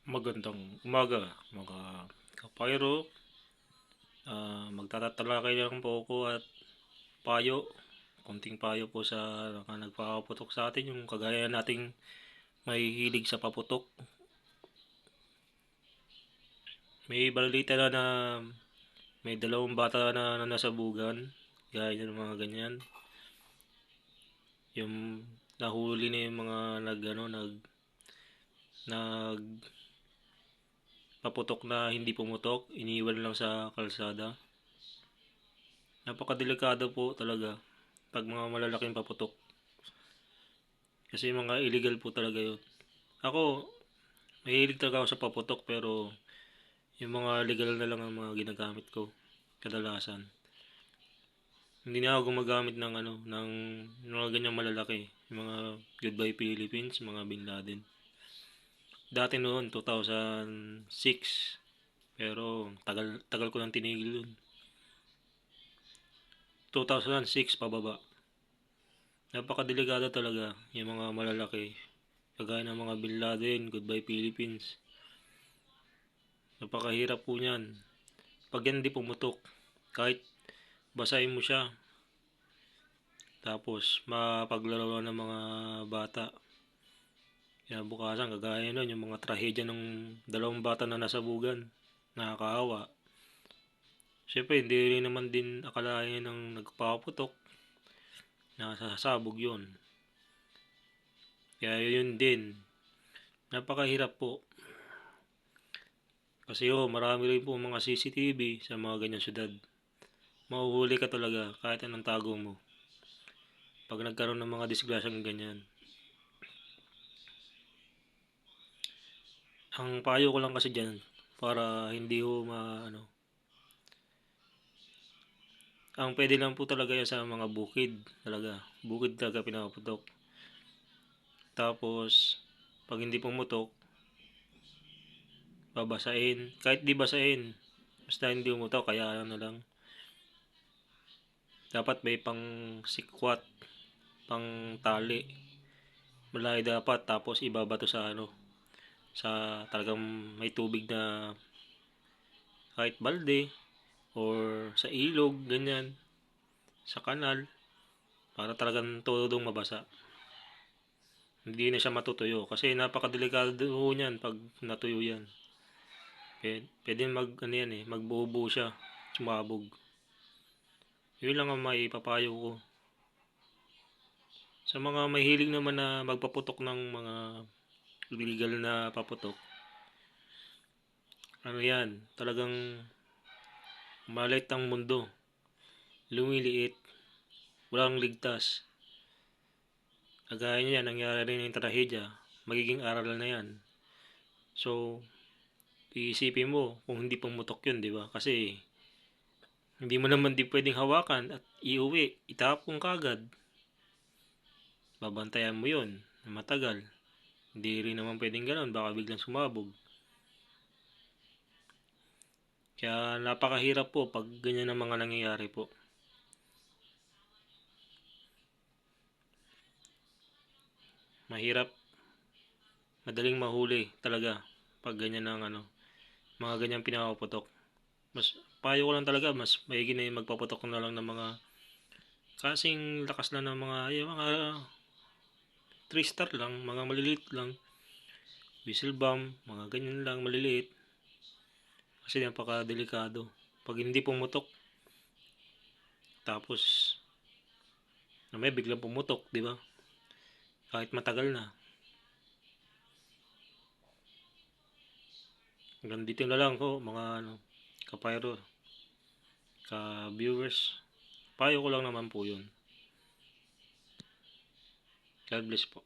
Magandang umaga mga kapayro. Magtatalakay lang po ako at payo, konting payo po sa mga nagpapaputok sa atin, yung kagaya nating mahihilig sa paputok. May balita na may dalawang bata na nasabugan, gaya ng mga ganyan. Yung nahuli na yung mga nag paputok na hindi pumutok, iniwan lang sa kalsada. Napakadelikado po talaga pag mga malalaking paputok. Kasi mga illegal po talaga yun. Ako, mahilig talaga ako sa paputok pero yung mga legal na lang ang mga ginagamit ko kadalasan. Hindi na ako gumagamit ng mga ganyang malalaki. Yung mga Goodbye Philippines, mga Bin Laden. Dati noon, 2006. Pero tagal, tagal ko nang tinigil yun. 2006 pababa. Napakadelikado talaga yung mga malalaki. Kagaya ng mga Bin Laden, Goodbye Philippines. Napakahirap po niyan. Pag yan di pumutok, kahit basahin mo siya, tapos mapaglaro ng mga bata. Kinabukasan, kagaya nun, yung mga trahedya ng dalawang bata na nasabugan. Nakakaawa. Siyempre, hindi rin naman din akalain ng nagpapaputok na sasabog yun. Kaya yun din. Napakahirap po. Kasi marami rin po mga CCTV sa mga ganyang syudad. Mahuhuli ka talaga kahit anong tago mo. Pag nagkaroon ng mga disgrasyang ganyan. Ang payo ko lang kasi dyan, para hindi ho ang pwede lang po talaga yan sa mga bukid talaga. Bukid talaga pinapaputok. Tapos, pag hindi pumutok, babasain. Kahit di basain, basta hindi pumutok, kaya ano lang. Dapat may pang sikwat, pang tali. Malaki dapat, tapos ibabato sa sa talagang may tubig na kahit balde or sa ilog, ganyan, sa kanal, para talagang todong mabasa. Hindi na siya matutuyo kasi napakadelikado niyan pag natuyo yan. Pwede ano yan magbuo siya, sumabog. Yun lang ang maipapayo ko. Sa mga mahilig naman na magpaputok ng mga illegal na paputok, ano yan, talagang maliit ang mundo. Lumiliit, walang ligtas. Kagaya niya, nangyari rin yung trahedya, magiging aral na yan. So, iisipin mo kung hindi pumutok yun, di ba? Kasi, hindi mo naman di pwedeng hawakan at iuwi, itapong kagad. Babantayan mo yun, na matagal. Hindi rin naman pwedeng ganon, baka biglang sumabog. Kaya napakahirap po pag ganyan ang mga nangyayari po. Mahirap, madaling mahuli talaga pag ganyan ang mga ganyang pinapaputok. Mas payo ko lang talaga, mas maigi na yung magpaputok na lang ng mga kasing lakas lang ng mga 3 star lang, mga maliliit lang. Whistle bomb, mga ganyan lang maliliit. Kasi napaka-delikado. Pag hindi pumutok, tapos may biglang pumutok, di ba? Kahit matagal na. Hanggang dito na lang ko, mga kapayro, ka-viewers. Payo ko lang naman po yun. God bless po.